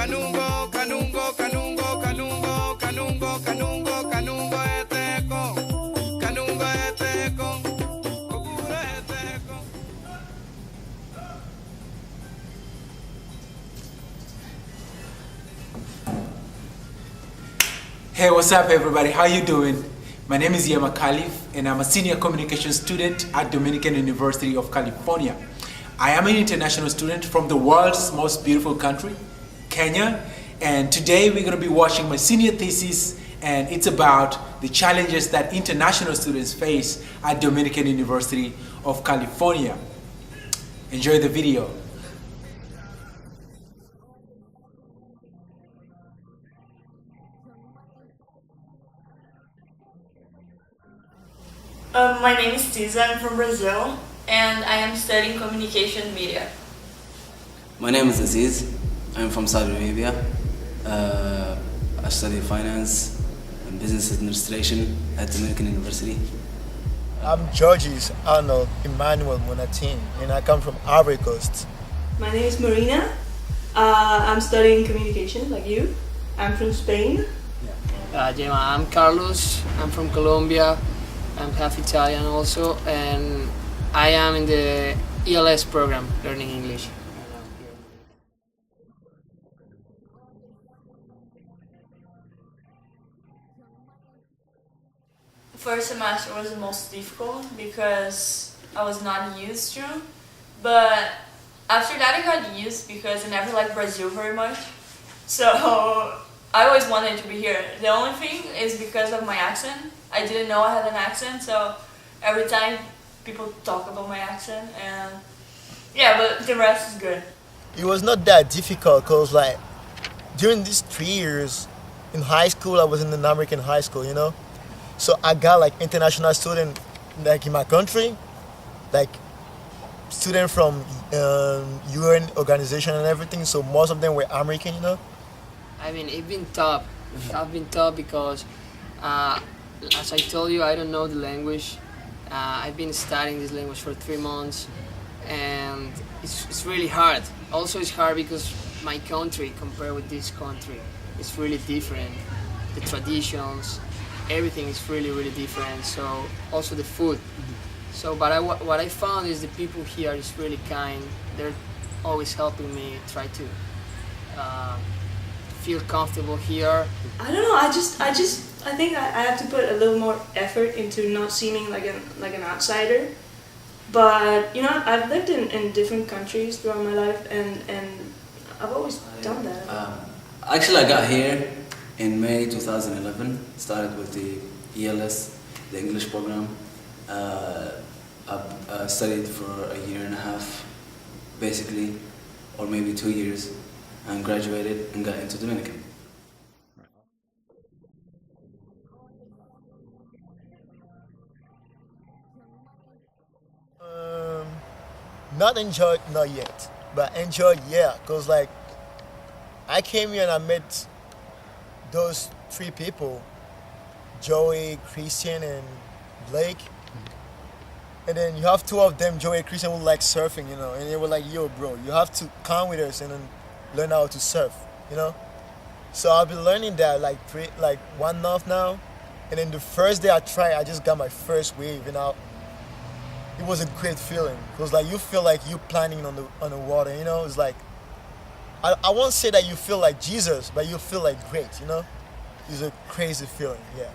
Canungo, canungo, canungo, canungo, canungo, canungo, canungo eteco. Canungo eteco. Cocura eteco. Hey, what's up everybody? How you doing? My name is Yema Khalif and I'm a senior communication student at Dominican University of California. I am an international student from the world's most beautiful country, Kenya, and today we're going to be watching my senior thesis, and it's about the challenges that international students face at Dominican University of California. Enjoy the video. My name is Tiza, I'm from Brazil, and I am studying communication media. My name is Aziz. I'm from Saudi Arabia. I study finance and business administration at Dominican University. I'm Georges Arnold Emmanuel Monatin, and I come from Ivory Coast. My name is Marina. I'm studying communication like you. I'm from Spain. Gemma, I'm Carlos. I'm from Colombia. I'm half Italian also, and I am in the ELS program, learning English. First semester was the most difficult because I was not used to, but after that I got used because I never liked Brazil very much. So I always wanted to be here. The only thing is because of my accent. I didn't know I had an accent, so every time people talk about my accent, and yeah, but the rest is good. It was not that difficult because, like, during these 3 years in high school, I was in an American high school, you know? So I got, like, international student, like, in my country, like, student from UN organization and everything, so most of them were American, you know? I mean, it's been tough. It's been tough because, as I told you, I don't know the language. I've been studying this language for 3 months, and it's really hard. Also, it's hard because my country, compared with this country, is really different. The traditions, everything is really, really different. So, also the food. So, but what I found is the people here is really kind. They're always helping me try to feel comfortable here. I don't know. I think I have to put a little more effort into not seeming like an outsider. But you know, I've lived in different countries throughout my life, and I've always done that. Actually, I got here in May 2011. Started with the ELS, the English program. I studied for a year and a half, basically, or maybe 2 years, and graduated and got into Dominican. Not enjoyed, not yet, but enjoyed, yeah, because, like, I came here and I met those 3 people, Joey, Christian, and Blake. And then you have 2 of them, Joey and Christian, who like surfing, you know, and they were like, yo, bro, you have to come with us and then learn how to surf, you know? So I've been learning that like 1 month now. And then the first day I tried, I just got my first wave, and it was a great feeling. Because like you feel like you planning on the water, you know? It's like, I won't say that you feel like Jesus, but you feel like great, you know? It's a crazy feeling, yeah.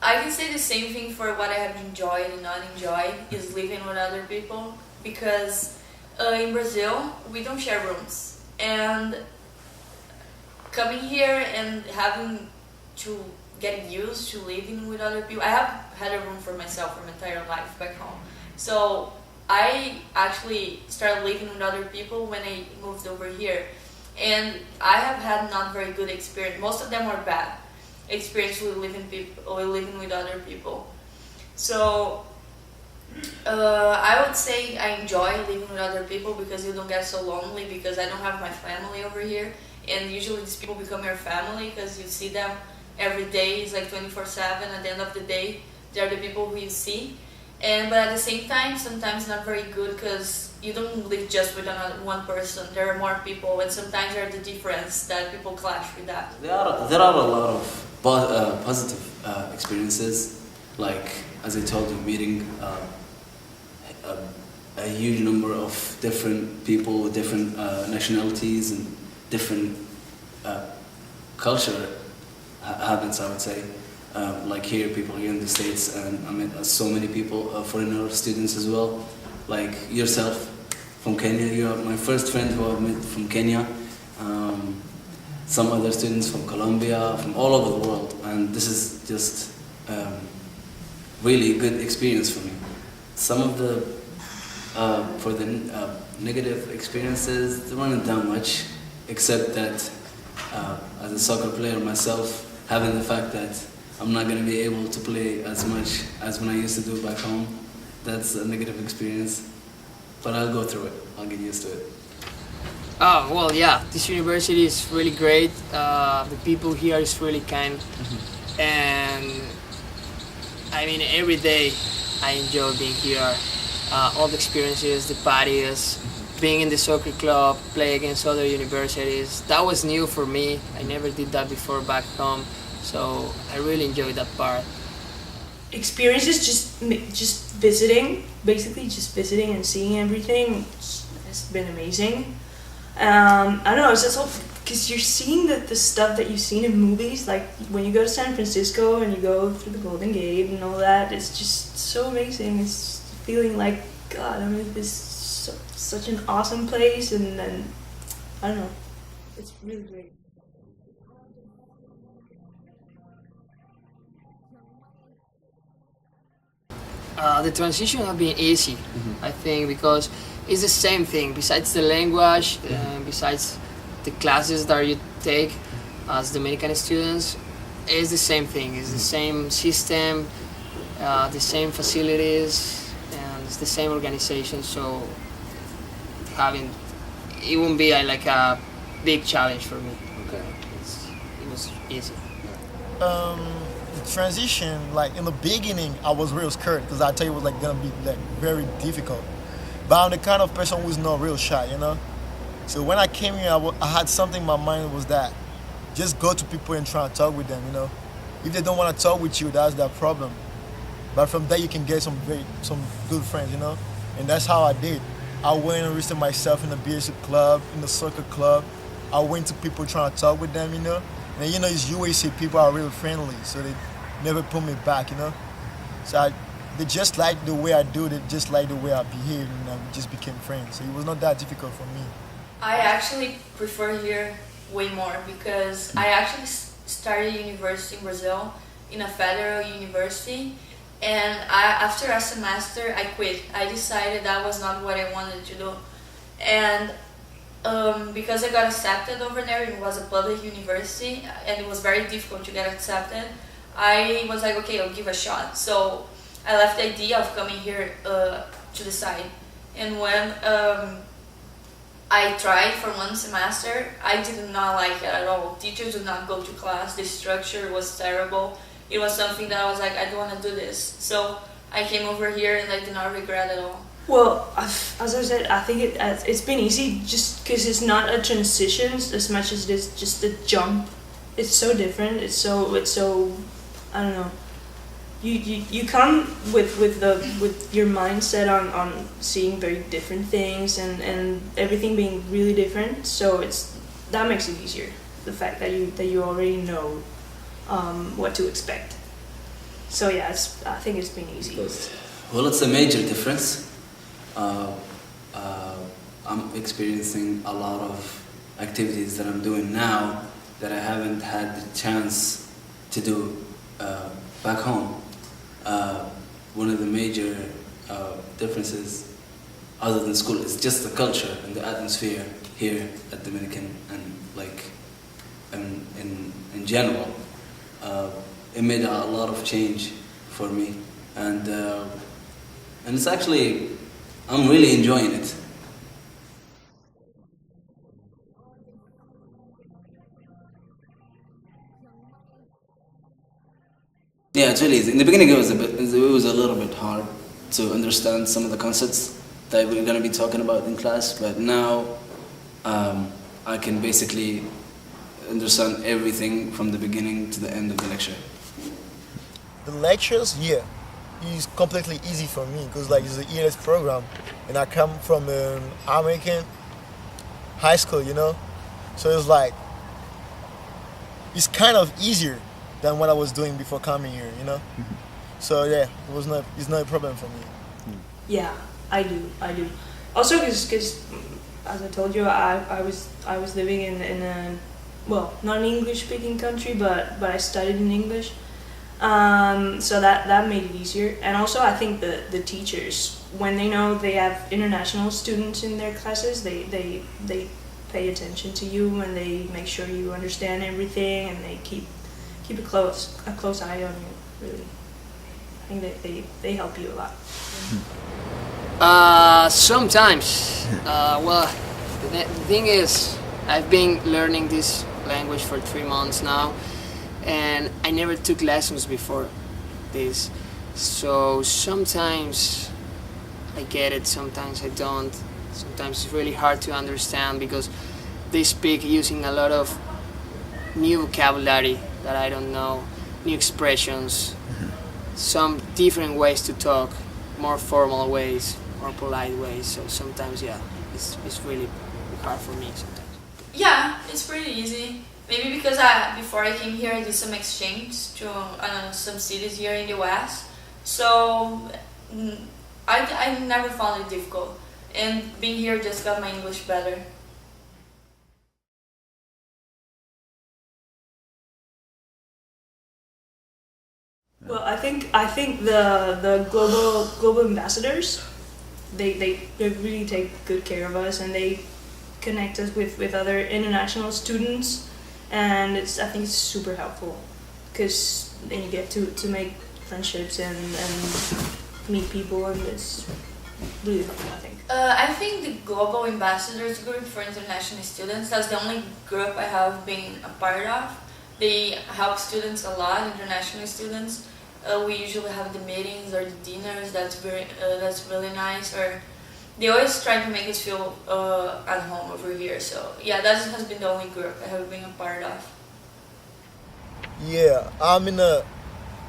I can say the same thing for what I have enjoyed and not enjoyed is living with other people, because in Brazil we don't share rooms, and coming here and having to get used to living with other people. I have had a room for myself for my entire life back home, so I actually started living with other people when I moved over here, and I have had not very good experience. Most of them are bad experience with living with other people. So I would say I enjoy living with other people because you don't get so lonely, because I don't have my family over here, and usually these people become your family because you see them every day. It's like 24/7. At the end of the day, they're the people who you see. But at the same time, sometimes not very good because you don't live just with one person. There are more people, and sometimes there are the difference that people clash with that. There are a lot of positive experiences, like as I told you, meeting a huge number of different people with different nationalities and different culture habits, I would say. Like here, people here in the States, and I met so many people, foreigner students as well, like yourself from Kenya. You are my first friend who I've met from Kenya. Some other students from Colombia, from all over the world, and this is just really good experience for me. Some of the for the negative experiences, there weren't that much, except that as a soccer player myself, having the fact that I'm not going to be able to play as much as when I used to do back home, that's a negative experience. But I'll go through it. I'll get used to it. Oh, well, yeah, this university is really great. The people here is really kind. And I mean, every day I enjoy being here. All the experiences, the parties, being in the soccer club, play against other universities. That was new for me. I never did that before back home. So I really enjoyed that part. Experiences, just visiting, basically just visiting and seeing everything. It's been amazing. I don't know, it's just all because you're seeing the stuff that you've seen in movies, like when you go to San Francisco and you go through the Golden Gate and all that. It's just so amazing. It's feeling like, God, I mean, this is such an awesome place, and I don't know, it's really great. The transition has been easy, I think, because it's the same thing. Besides the language, besides the classes that you take as Dominican students, it's the same thing. It's the same system, the same facilities, and it's the same organization. So it won't be like a big challenge for me. Okay. It was easy. The transition, like in the beginning, I was real scared because I tell you it was like gonna be like very difficult. But I'm the kind of person who's not real shy, you know. So when I came here, I had something in my mind was that just go to people and try and talk with them, you know. If they don't want to talk with you, that's their problem. But from there you can get some good friends, you know. And that's how I did. I went and registered myself in the BSU club, in the soccer club. I went to people trying to talk with them, you know. And you know, it's UAC, people are really friendly, so they never put me back, you know. So they just like the way I do, they just like the way I behave, and we just became friends. So it was not that difficult for me. I actually prefer here way more because I actually started university in Brazil in a federal university, and after a semester I quit. I decided that was not what I wanted to do, and because I got accepted over there, it was a public university and it was very difficult to get accepted. I was like, okay, I'll give a shot. So I left the idea of coming here to the side, and when I tried for one semester, I did not like it at all. Teachers did not go to class, the structure was terrible. It was something that I was like, I don't want to do this. So I came over here and I did not regret at all. Well, as I said, I think it's been easy just because it's not a transition as much as it is just a jump. It's so different. It's so I don't know. You come with your mindset on seeing very different things and everything being really different. So that makes it easier. The fact that you already know what to expect. So yeah, I think it's been easy. Well, it's a major difference. I'm experiencing a lot of activities that I'm doing now that I haven't had the chance to do back home. One of the major differences, other than school, is just the culture and the atmosphere here at Dominican, and like in general. It made a lot of change for me, and it's actually, I'm really enjoying it. Yeah, it really is. In the beginning, it was a little bit hard to understand some of the concepts that we're gonna be talking about in class. But now I can basically understand everything from the beginning to the end of the lecture. The lectures, yeah, is completely easy for me because like it's an ELS program, and I come from an American high school, you know, so it's like it's kind of easier than what I was doing before coming here, you know. So yeah, it's not a problem for me. Yeah, I do. Also, because as I told you, I was living in a, well, not an English speaking country, but I studied in English. So that made it easier. And also I think the teachers, when they know they have international students in their classes, they pay attention to you and they make sure you understand everything, and they keep a close eye on you, really. I think they help you a lot. Sometimes. Well, the thing is, I've been learning this language for 3 months now, and I never took lessons before this. So sometimes I get it, sometimes I don't. Sometimes it's really hard to understand because they speak using a lot of new vocabulary that I don't know, new expressions, some different ways to talk, more formal ways, more polite ways. So sometimes, yeah, it's really hard for me sometimes. Yeah, it's pretty easy. Maybe because before I came here, I did some exchange to some cities here in the West. So I never found it difficult. And being here just got my English better. Well, I think the global ambassadors, they really take good care of us, and they connect us with other international students, and I think it's super helpful because then you get to make friendships and meet people, and it's really fun, I think. I think the Global Ambassadors Group for International Students, that's the only group I have been a part of. They help students a lot, international students. We usually have the meetings or the dinners, that's really nice. Or they always try to make us feel at home over here. So yeah, that has been the only group I have been a part of. Yeah, I'm in a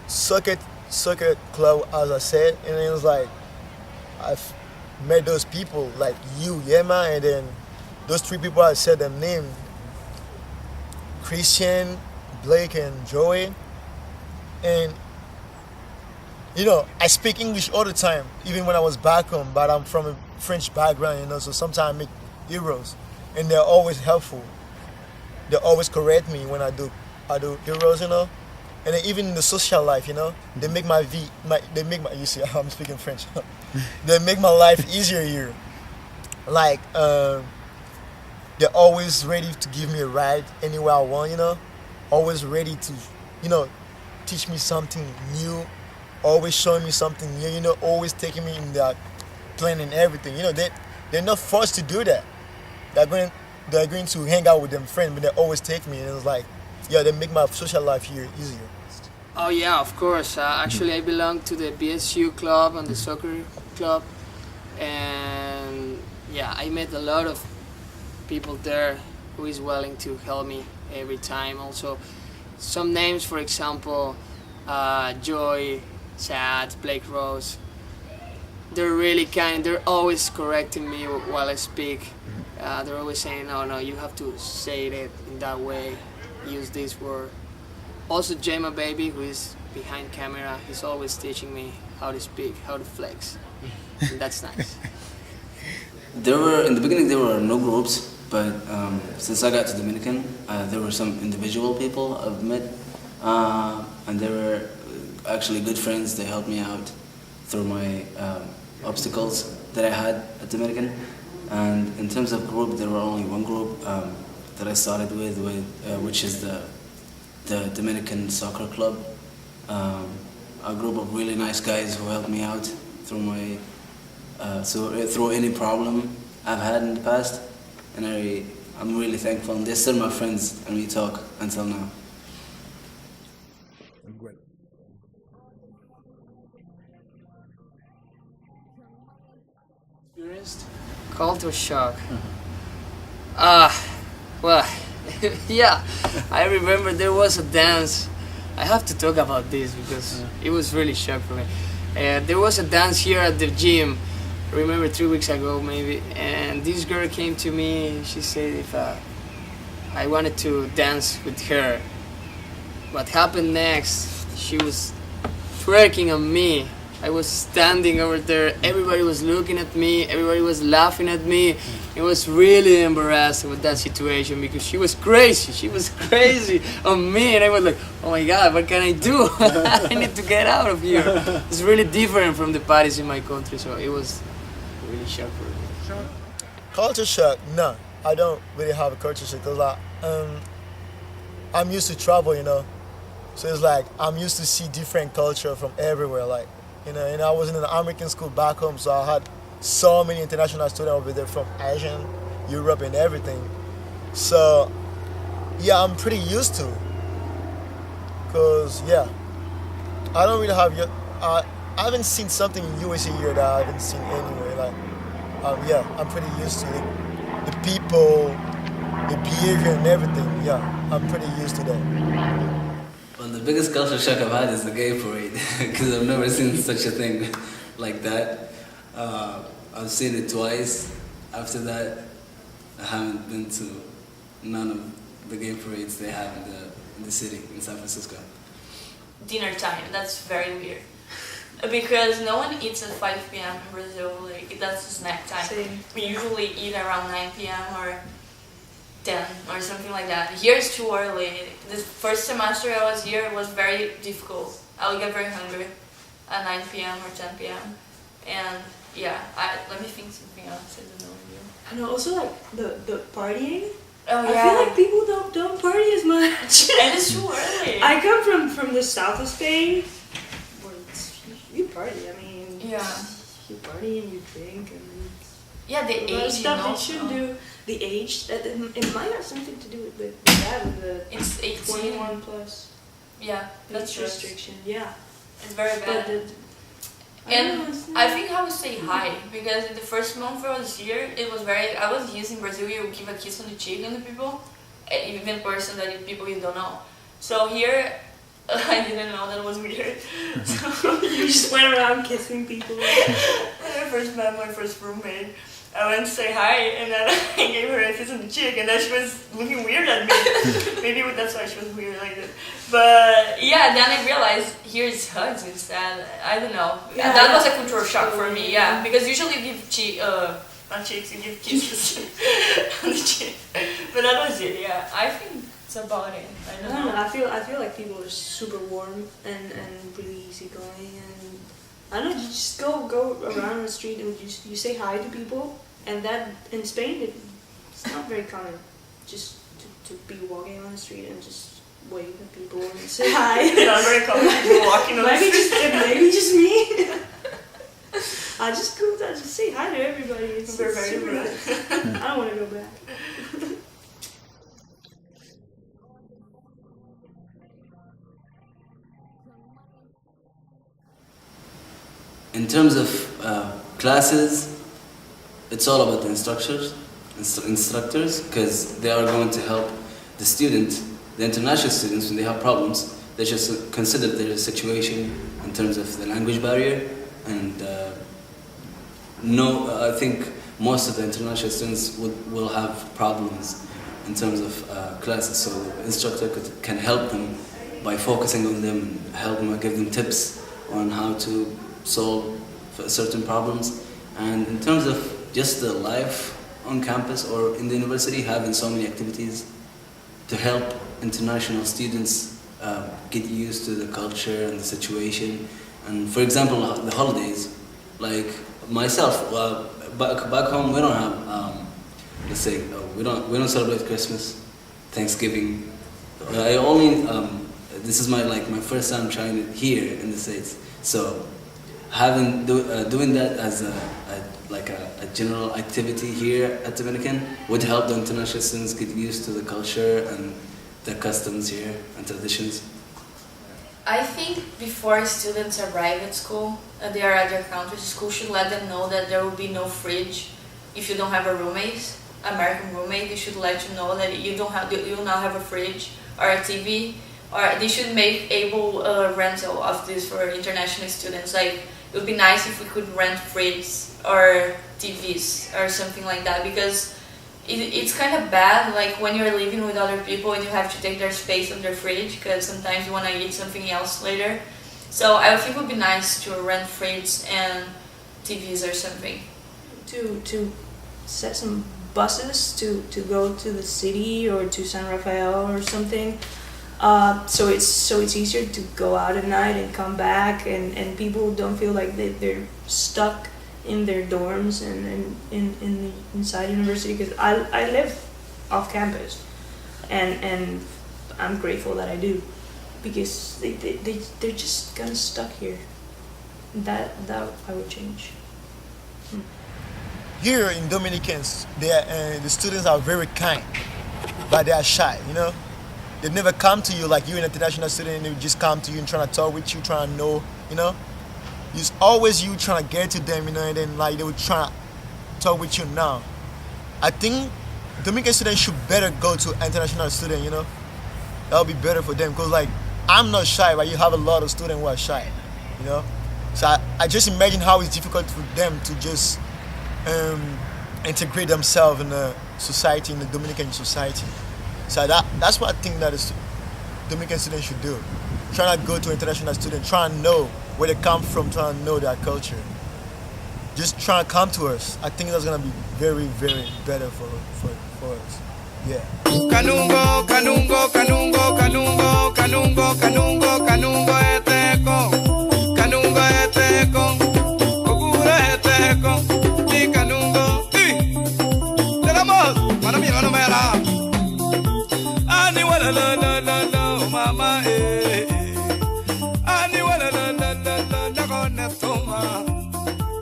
soccer club, as I said, and it was like I've met those people like you, Yema, and then those 3 people I said their name, Christian, Blake, and Joey. And you know, I speak English all the time, even when I was back home, but I'm from a French background, you know, so sometimes I make errors, and they're always helpful. They always correct me when I do errors, you know. And then even in the social life, you know, they make you see, I'm speaking French. They make my life easier here. Like, they're always ready to give me a ride anywhere I want, you know. Always ready to, you know, teach me something new. Always showing me something new, you know, always taking me in their plan and everything. You know, they're not forced to do that. They're going to hang out with them friends, but they always take me, and it's like, yeah, they make my social life here easier. Oh yeah, of course. Actually, I belong to the BSU club and the soccer club, and yeah, I met a lot of people there who is willing to help me every time. Also, some names, for example, Joy, Chad, Blake Rose. They're really kind. They're always correcting me while I speak. They're always saying, no, you have to say it in that way. Use this word. Also, Jema Baby, who is behind camera, he's always teaching me how to speak, how to flex. And that's nice. In the beginning, there were no groups, but since I got to Dominican, there were some individual people I've met, and they were actually good friends. They helped me out through my obstacles that I had at Dominican. And in terms of group, there were only one group that I started with which is the Dominican Soccer Club. A group of really nice guys who helped me out through my through any problem I've had in the past, and I'm really thankful. And they're still my friends, and we talk until now. list. Culture shock. Ah, well, yeah. I remember there was a dance. I have to talk about this because it was really shock for me. There was a dance here at the gym. I remember 3 weeks ago maybe, and this girl came to me. She said if I wanted to dance with her. What happened next? She was twerking on me. I was standing over there. Everybody was looking at me. Everybody was laughing at me. I was really embarrassed with that situation because she was crazy. She was crazy on me, and I was like, "Oh my God, what can I do? I need to get out of here." It's really different from the parties in my country, so it was really shock for me. Culture shock? No, I don't really have a culture shock because I'm used to travel, you know. So it's like I'm used to see different culture from everywhere. Like, you know, I was in an American school back home, so I had so many international students over there from Asia, Europe, and everything. So yeah, I'm pretty used to. Cause yeah, I don't really have. I haven't seen something in USA here that I haven't seen anywhere. Like, yeah, I'm pretty used to the people, the behavior, and everything. Yeah, I'm pretty used to that. Well, the biggest culture shock I've had is the gay parade, because I've never seen such a thing like that. I've seen it twice. After that, I haven't been to none of the gay parades they have in the city, in San Francisco. Dinner time, that's very weird. Because no one eats at 5 p.m. in Brazil, like that's snack time. Same. We usually eat around 9 p.m. or 10 or something like that. Here it's too early. The first semester I was here was very difficult. I would get very hungry at 9 p.m. or 10 p.m. And yeah, let me think something else. I don't know. And also like the partying. Oh I yeah. feel like people don't party as much. And it's too early. I come from the south of Spain, where you party. I mean, Yeah. you party and you drink and Yeah, the a lot of age, stuff you know. they should do. The age, it might have something to do with that, with the It's 18. 21 plus Yeah, that's age true. restriction. Yeah, It's very but bad. I think I would say hi because in the first month I was here, it was very. I was used in Brazil. You give a kiss on the cheek on the people, even person that people you don't know. So here, I didn't know that was weird. So you just went around kissing people. when I first met my first roommate, I went to say hi, and then I gave her a kiss on the cheek, and then she was looking weird at me. Maybe that's why she was weird like that. But yeah, then I realized here's hugs instead. I don't know. Yeah, And that yeah. was a cultural shock for me. Yeah, because usually you give not cheeks, you give kisses on the cheek. But that was it. Yeah, I think it's about it. I I don't don't know. know. I feel like people are super warm and really easygoing, and I don't know. You just go around the street and you say hi to people, and that in Spain it's not very common. Just to be walking on the street and just wave at people and say hi. Not very common people walking on the maybe street. maybe just me. I just say hi to everybody. It's We're very very rude. nice. I don't want to go back. In terms of classes, it's all about the instructors, because they are going to help the student, the international students, when they have problems. They just consider their situation in terms of the language barrier, and I think most of the international students will have problems in terms of classes. So the instructor can help them by focusing on them and help them, give them tips on how to solve certain problems. And in terms of just the life on campus or in the university, having so many activities to help international students get used to the culture and the situation. And for example, the holidays, like myself, back home we don't have, let's say, we don't celebrate Christmas, Thanksgiving. I only this is my first time trying it here in the States. So doing that as a general activity here at Dominican would help the international students get used to the culture and the customs here and traditions. I think before students arrive at school, they are at their countries, school should let them know that there will be no fridge if you don't have a roommate, American roommate, they should let you know that you will not have a fridge or a TV, or they should make able rental of this for international students. Like, it would be nice if we could rent fridges or TVs or something like that, because it's kind of bad, like when you're living with other people and you have to take their space of their fridge, because sometimes you want to eat something else later. So I think it would be nice to rent fridges and TVs or something. To set some buses to go to the city or to San Rafael or something, so it's easier to go out at night and come back, and people don't feel like they're stuck in their dorms and inside university, because I live off campus, and I'm grateful that I do, because they're just kind of stuck here. That I would change. Here in Dominicans, the students are very kind, but they are shy, you know? They never come to you like you're an international student, and they just come to you and trying to talk with you, trying to know, you know? It's always you trying to get to them, you know, and then like they would try to talk with you now. I think Dominican students should better go to international student, you know? That'll be better for them, because like, I'm not shy, but you have a lot of students who are shy, you know? So I just imagine how it's difficult for them to just integrate themselves in the society, in the Dominican society. So that's what I think that the Dominican students should do. Try to go to international students, try to know where they come from, try to know their culture. Just try to come to us. I think that's gonna be very, very better for us. Yeah. Kanungo, kanungo, kanungo, kanungo, kanungo, kanungo, kanungo eteko. Kanungo eteko. Kokura eteko. Ni kanungo. Tenemos. Para mí no me hará. Ani wala la la la la mama Ani wala la la la la na kone toma.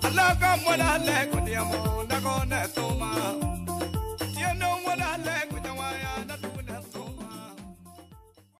Ala kamwana le kodiamo na kone